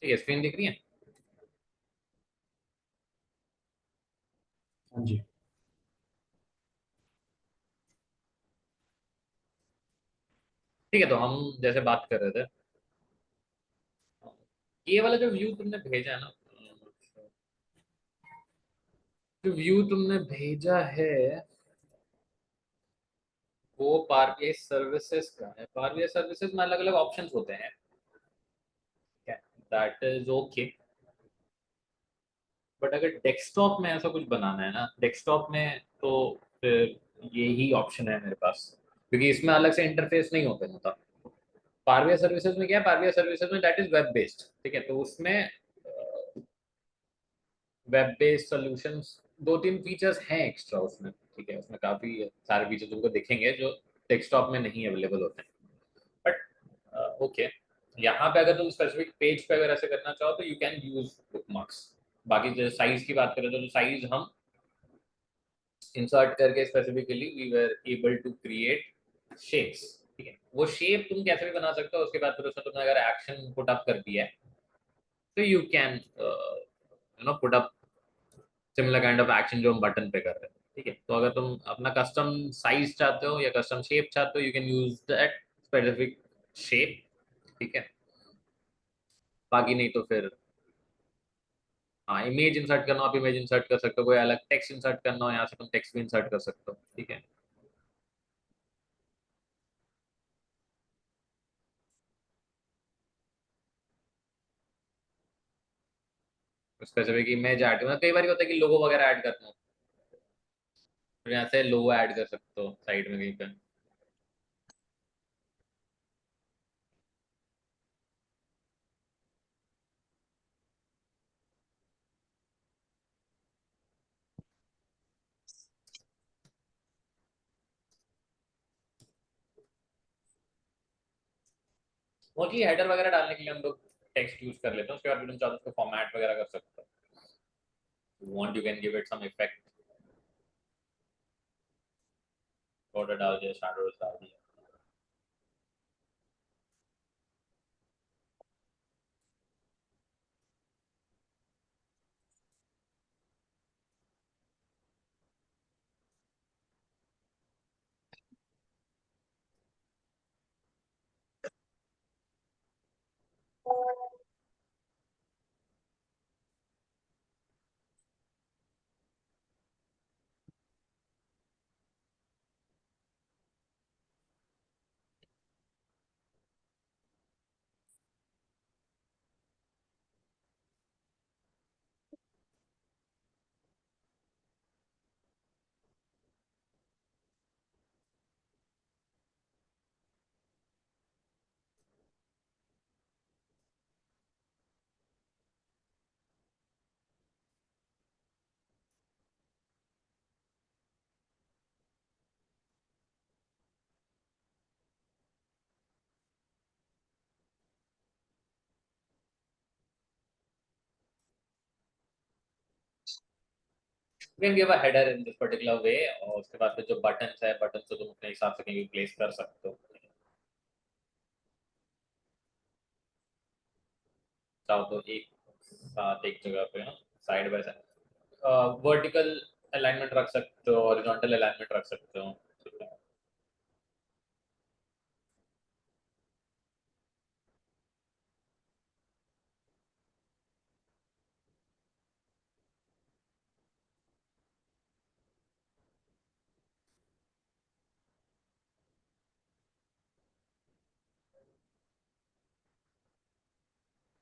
ठीक है, स्क्रीन दिख रही है? हाँ जी। ठीक है, तो हम जैसे बात कर रहे थे, ये वाला जो व्यू तुमने भेजा है ना, जो व्यू तुमने भेजा है वो पावर बीआई सर्विसेज का है। पावर बीआई सर्विसेज में अलग अलग ऑप्शंस होते हैं, दैट इज ओके। बट अगर डेस्कटॉप में ऐसा कुछ बनाना है ना, डेस्कटॉप में, तो फिर ये ही ऑप्शन है मेरे पास, क्योंकि इसमें अलग से इंटरफेस नहीं होता होता। पावर बीआई सर्विसेज में क्या है, पावर बीआई सर्विसेज में दैट इज वेब बेस्ड, ठीक है, तो उसमें वेब बेस्ड सॉल्यूशंस दो तीन फीचर्स हैं एक्स्ट्रा उसमें, ठीक है, उसमें काफी सारे फीचर तुमको दिखेंगे जो डेस्कटॉप में नहीं अवेलेबल होते हैं। बट ओके, यहाँ पे अगर तुम स्पेसिफिक पेज पे अगर ऐसे करना चाहो तो यू कैन यूज बुकमार्क्स। बाकी जो साइज की बात करें तो साइज हम इंसर्ट करके specifically we were able to create shapes, ठीक है, वो शेप तुम कैसे भी बना सकते हो। उसके बाद फिर उसमें तुमने अगर एक्शन पुट अप कर दिया है तो you can put up similar kind of action जो हम बटन पे कर रहे हैं, ठीक है। तो अगर तुम अपना कस्टम साइज चाहते हो या कस्टम शेप चाहते हो, you can use that specific shape, ठीक है। बाकी नहीं तो फिर हाँ, इमेज इंसर्ट करना हो आप इमेज इंसर्ट कर सकते हो, कोई अलग टेक्स्ट इंसर्ट करना हो यहाँ से तुम टेक्स्ट भी इंसर्ट कर सकते हो, ठीक है। स्पेसिफिक इमेज ऐड करना, कई बार होता है कि लोगो वगैरह ऐड करना हो, तो यहाँ से लोगो ऐड कर सकते हो साइड में कहीं पे। मोस्टली हेडर वगैरह डालने के लिए हम लोग टेक्स्ट यूज कर लेते हैं, उसके बाद फिर तुम चाहो तो उसको फॉर्मेट वगैरह कर सकते हो। Want you can give it some effect, border डाल दिया, शैडोज डाल दिया। You can give a header in this particular way, और उसके बाद फिर जो बटन्स है, बटन तो तुम अपने हिसाब से कहीं भी प्लेस कर सकते हो। चाहो तो एक साथ एक जगह पे ना, side by side vertical alignment रख सकते हो, हॉरिजॉन्टल अलाइनमेंट रख सकते हो, ठीक है।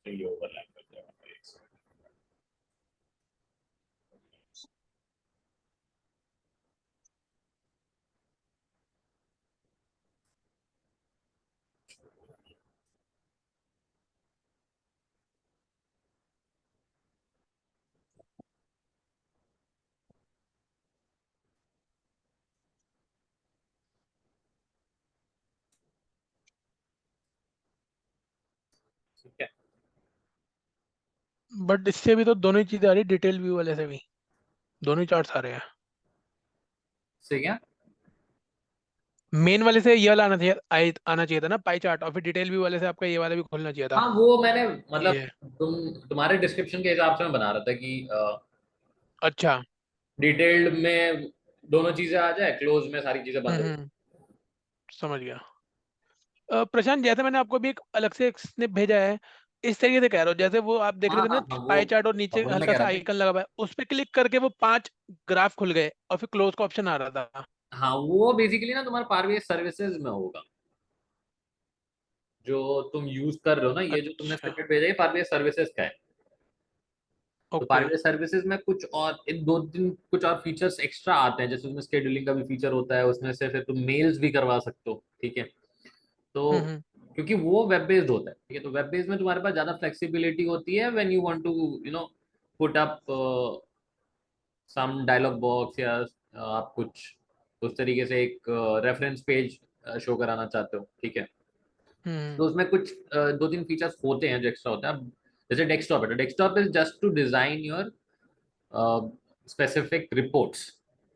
तो ये ओवरलैप कर देगा। ठीक है, बट इससे भी तो दोनों ही चीजें आ रही, डिटेल व्यू वाले से भी दोनों ही चार्ट्स आ रहे हैं। सही है। मेन वाले से ये वाला आना चाहिए था ना पाई चार्ट, और फिर डिटेल व्यू वाले से आपका ये वाला भी खोलना चाहिए था। हाँ वो मैंने मतलब ये तुम्हारे डिस्क्रिप्शन के हिसाब से मैं बना रहा था कि अच्छा। डिटेल्ड में दोनों चीजें आ जाए, क्लोज में सारी चीजें बंद हो। हम्म। समझ गया। प्रशांत, जैसे मैंने आपको भी एक अलग से एक स्निप भेजा है, इस तरीके से कह रहा हूँ, जैसे वो आप देख हाँ रहे थे ना हाँ हाँ पाई चार्ट और नीचे वही मैं हल्का कह सा रहा था। आइकन लगा हुआ है, उस पर क्लिक करके वो 5 ग्राफ खुल गए और फिर क्लोज का ऑप्शन आ रहा था। हाँ वो बेसिकली ना तुम्हारे पारवे सर्विसेज में होगा, जो तुम यूज कर रहे हो ना, ये जो तुमने अच्छा। स्निपेट भेजा है पारवे सर्विसेज का है। तो ओके। पारवे सर्विसेज में कुछ और इन दो तीन कुछ और फीचर्स एक्स्ट्रा आते हैं, जैसे उसमें स्केड्यूलिंग का भी फीचर होता है, उसमें से फिर तुम मेल्स भी करवा सकते हो, ठीक है। तो हम्म। क्योंकि वो वेब बेस्ड होता है, ठीक है, तो वेब बेस्ड में तुम्हारे पास ज्यादा फ्लेक्सिबिलिटी होती है when you want to put up some dialogue box, या आप कुछ उस तरीके से एक रेफरेंस पेज शो कराना चाहते हो, ठीक है। हम्म। तो उसमें कुछ दो तीन फीचर्स होते हैं जो एक्स्ट्रा होते हैं। अब जैसे डेस्कटॉप है, तो desktop is just to design your specific reports,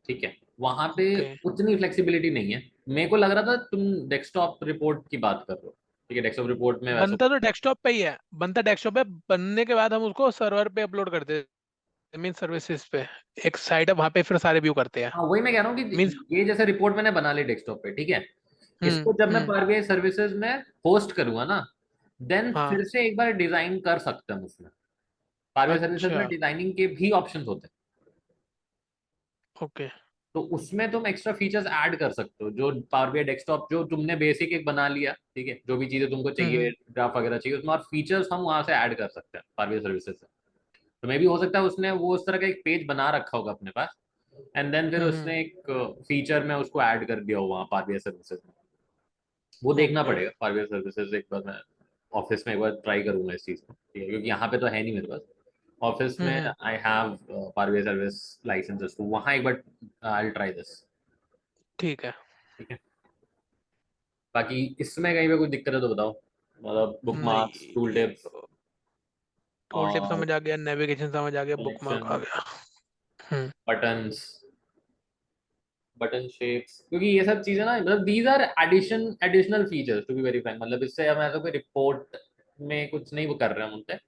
ठीक है। वहां पे ओके। उतनी फ्लेक्सिबिलिटी नहीं है। मेरे को लग रहा था तुम डेस्कटॉप रिपोर्ट की बात कर रहे हो, ठीक है, डेस्कटॉप रिपोर्ट में वैसा। बनता तो डेस्कटॉप पे ही है, बनता डेस्कटॉप पे, बनने के बाद हम उसको सर्वर पे अपलोड करते हैं, मीन सर्विसेज पे। एक साइट है वहां पे, फिर सारे व्यू करते हैं। हाँ वही मैं कह रहा हूँ मीन्स। कि ये जैसे रिपोर्ट मैंने बना ली डेस्कटॉप पे, ठीक है, इसको जब मैं हम्म। पावर बीआई सर्विसेज में होस्ट करूंगा ना, देन हाँ। फिर से एक बार डिजाइन कर सकते हैं उसमें। पावर बीआई सर्विसेज अच्छा। में डिजाइनिंग के भी ऑप्शन होते हैं। ओके। तो उसमें तुम एक्स्ट्रा फीचर्स ऐड कर सकते हो, जो पावर बीआई डेस्कटॉप जो तुमने बेसिक एक बना लिया, ठीक है, जो भी चीजें तुमको चाहिए, हम्म। ग्राफ वगैरह चाहिए, उसमें और फीचर्स हम वहां से ऐड कर सकते हैं पावर बीआई सर्विसेज से। तो मे भी हो सकता है उसने वो उस तरह का एक पेज बना रखा होगा अपने पास, एंड देन फिर हम्म। उसने एक फीचर में उसको ऐड कर दिया हो वहाँ पावर बीआई सर्विसेज में। वो देखना ओके। पड़ेगा पावर बीआई सर्विसेज, एक बार मैं ऑफिस में एक बार ट्राई करूंगा इस चीज को, ठीक है, क्योंकि यहाँ पे तो है नहीं मेरे पास। ऑफिस में हम्म। I have Power BI service licences, तो वहाँ एक बार आई ट्राई दिस, ठीक है। ठीक है। बाकी इसमें कहीं पे कोई दिक्कत है तो बताओ, मतलब बुक मार्क्स, टूल नहीं, टिप्स टूल टिप और समझ आ गया, नेविगेशन समझ आ गया, बुक मार्क आ कनेक्शन, गया। हम्म। बटन्स, बटन शेप्स, क्योंकि ये सब चीजें ना, मतलब these are additional features to be very frank, मतलब इससे हम ऐसा कोई रिपोर्ट में कुछ नहीं वो कर रहे हैं हम उनसे।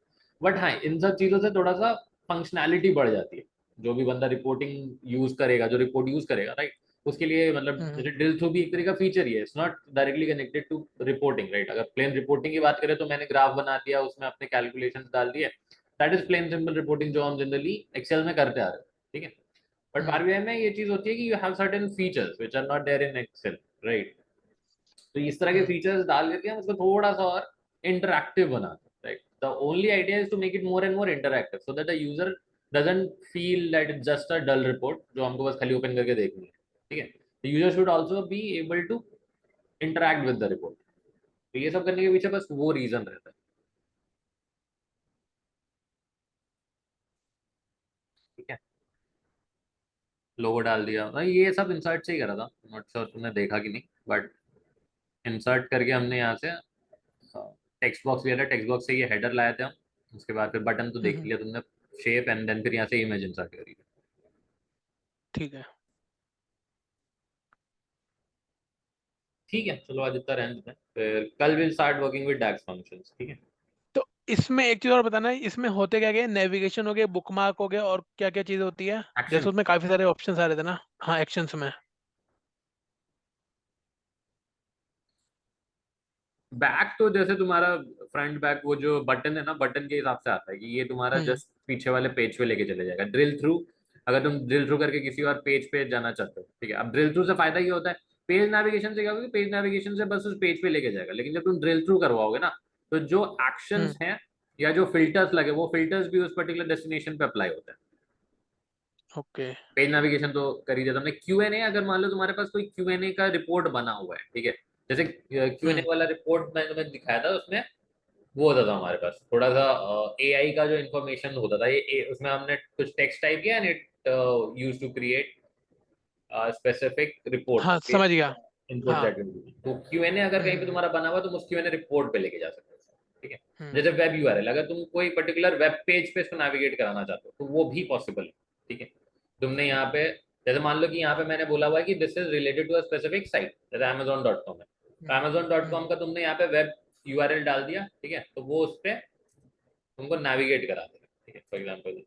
बट हाँ, इन सब चीजों से थोड़ा सा फंक्शनैलिटी बढ़ जाती है। जो भी बंदा रिपोर्टिंग यूज करेगा, जो रिपोर्ट यूज करेगा, राइट, उसके लिए मतलब हम्म। जैसे ड्रिल थ्रू भी एक तरीका फीचर ही है, it's not directly connected to reporting, right. अगर प्लेन रिपोर्टिंग की बात करें तो मैंने ग्राफ बना दिया, उसमें अपने कैलकुलेशंस डाल दिए, that is plain simple reporting, जो हम जनरली एक्सेल में करते आ रहे हैं, ठीक है। But hmm. पावर बीआई में ये चीज होती है कि you have certain features which are not there in Excel, right. तो इस तरह के हम्म। फीचर्स डाल करके हम उसको थोड़ा सा और इंटरैक्टिव बनाते हैं, right. The only idea is to make it more and more interactive, so that the user doesn't feel that it's just a dull report जो हमको बस खाली ओपन करके देखनी है, ठीक है। The user should also be able to interact with the report. तो ये सब करने के पीछे बस वो रीजन रहता है, ठीक है। लोगो डाल दिया, ये सब इंसर्ट से ही करा था, नॉट श्योर तुमने देखा कि नहीं, बट इंसर्ट करके हमने यहाँ से टेक्स्ट बॉक्स लिया था, टेक्स्ट बॉक्स से ये हेडर लाए थे हम। उसके बाद फिर बटन तो देख हम्म। लिया तुमने, शेप, एंड देन फिर यहाँ से इमेज इंसर्ट करी। ठीक है। ठीक है, चलो आज इतना रहने देते हैं, फिर कल will start working with DAX functions, ठीक है। तो इसमें एक चीज और बताना है, इसमें होते क्या क्या, नेविगेशन हो गया, बुक मार्क हो गया, और क्या क्या चीज होती है? एक्शन जैसे उसमें काफी सारे ऑप्शन आ रहे थे ना। हाँ, एक्शंस में। बैक तो जैसे तुम्हारा फ्रंट बैक वो जो बटन है ना, बटन के हिसाब से आता है कि ये तुम्हारा हम्म। जस्ट पीछे वाले पेज पे लेके चले जाएगा। ड्रिल थ्रू, अगर तुम ड्रिल थ्रू करके किसी और पेज पे जाना चाहते हो, ठीक है। अब ड्रिल थ्रू से फायदा ये होता है, पेज नेविगेशन से क्या होगा, पेज नेविगेशन से बस उस पेज पे लेके जाएगा, लेकिन जब तुम ड्रिल थ्रू करवाओगे ना, तो जो हम्म। एक्शंस हैं या जो फिल्टर्स लगे, वो फिल्टर्स भी उस पर्टिकुलर डेस्टिनेशन पे अप्लाई होते हैं। ओके। पेज नेविगेशन तो कर ही दिया तुमने। क्यू एन ए, अगर मान लो तुम्हारे पास कोई क्यू एन ए का रिपोर्ट बना हुआ है, ठीक है, जैसे क्यू एन ए हम्म। वाला रिपोर्ट मैंने तुम्हें दिखाया था, उसमें वो होता था हमारे पास थोड़ा सा एआई का जो इन्फॉर्मेशन होता था, उसमें हमने कुछ टेक्स्ट टाइप किया and it use to create specific report हाँ, समझ गया। इनपुट हाँ। That will be. तो क्यूएनए अगर कहीं पे हम्म। तुम्हारा बना हुआ, तुम उस क्यूएनए रिपोर्ट पे लेके जा सकते हो, ठीक है। हम्म। जैसे वेब यूआरएल, अगर तुम कोई पर्टिकुलर वेब पेज पे इसको नेविगेट कराना चाहते हो, तो वो भी पॉसिबल है, ठीक है। तुमने यहाँ पे जैसे मान लो कि यहाँ पे मैंने बोला हुआ है कि this is related to a specific site, जैसे amazon.com है, तो amazon.com का तुमने यहाँ पे वेब यूआरएल डाल दिया, ठीक है, तो वो उस पर तुमको नेविगेट करा देगा, ठीक है, फॉर एग्जाम्पल।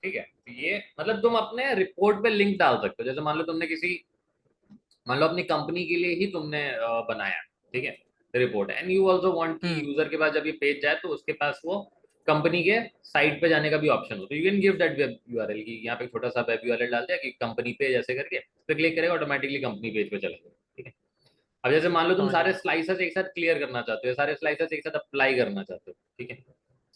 ठीक है, तो ये मतलब तुम अपने रिपोर्ट पे लिंक डाल सकते हो, जैसे मान लो तुमने किसी, मान लो अपनी कंपनी के लिए ही तुमने बनाया, ठीक है, report, and you also want कि यूजर के पास जब ये पेज जाए तो उसके पास वो कंपनी के साइट पे जाने का भी ऑप्शन हो, तो you can give that web URL की, यहाँ पे छोटा सा वेब यूआरएल डाल दिया कि कंपनी पेज ऐसे करके, उस पर क्लिक करेगा ऑटोमेटिकली कंपनी पेज पे चला जाएगा, ठीक है। अब जैसे मान लो तुम समझ सारे गया। स्लाइसर्स एक साथ क्लियर करना चाहते हो, सारे स्लाइसर्स एक साथ अप्लाई करना चाहते हो, ठीक है,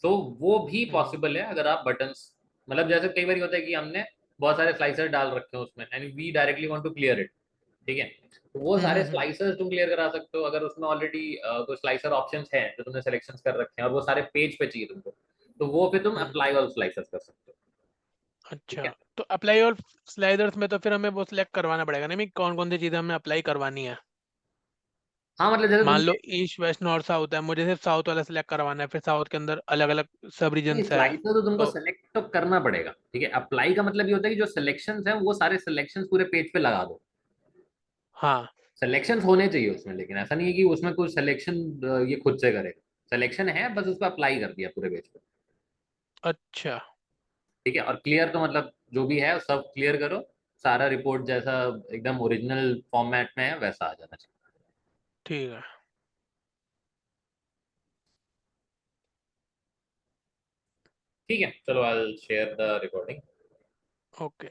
तो वो भी हम्म पॉसिबल है अगर आप बटन्स, मतलब जैसे कई बार होता है कि हमने बहुत सारे स्लाइसर डाल रखे हैं उसमें and we directly want to clear it, ठीक है, तो वो सारे हम्म। स्लाइसर्स तुम क्लियर करा सकते हो अगर उसमें ऑलरेडी कोई स्लाइसर ऑप्शंस हैं जो तुमने सिलेक्शंस कर रखे हैं और वो सारे पेज पे चाहिए तुमको, तो वो फिर तुम हम्म। अप्लाई ऑल स्लाइसर्स कर सकते हो, ठीक अच्छा, है। तो अप्लाई और स्लाइडर्स में तो फिर हमें वो सिलेक्ट करवाना पड़ेगा नहीं, कौन कौन सी चीजें हमें अप्लाई करवानी है। हाँ मतलब जैसे मान लो तुमने, ईस्ट वेस्ट नॉर्थ साउथ है, मुझे सिर्फ साउथ वाला सिलेक्ट करवाना है, फिर साउथ के अंदर अलग अलग सब नहीं रीजन्स है। स्लाइसर तो तुमको तो सेलेक्ट तो करना पड़ेगा, ठीक है, अप्लाई का मतलब ये होता है कि जो सिलेक्शंस हैं वो सारे सिलेक्शंस पूरे पेज पे लगा दो, हाँ। सिलेक्शंस होने चाहिए उसमें, लेकिन ऐसा नहीं है कि उसमें कुछ सिलेक्शन ये खुद से करेगा, सिलेक्शन है बस उस पर अप्लाई कर दिया पूरे पेज पे, अच्छा। ठीक है, और क्लियर तो मतलब जो भी है सब क्लियर करो, सारा रिपोर्ट जैसा एकदम ओरिजिनल फॉर्मेट में है वैसा आ जाना चाहिए। ठीक है। ठीक है, चलो I will share the recording. Okay.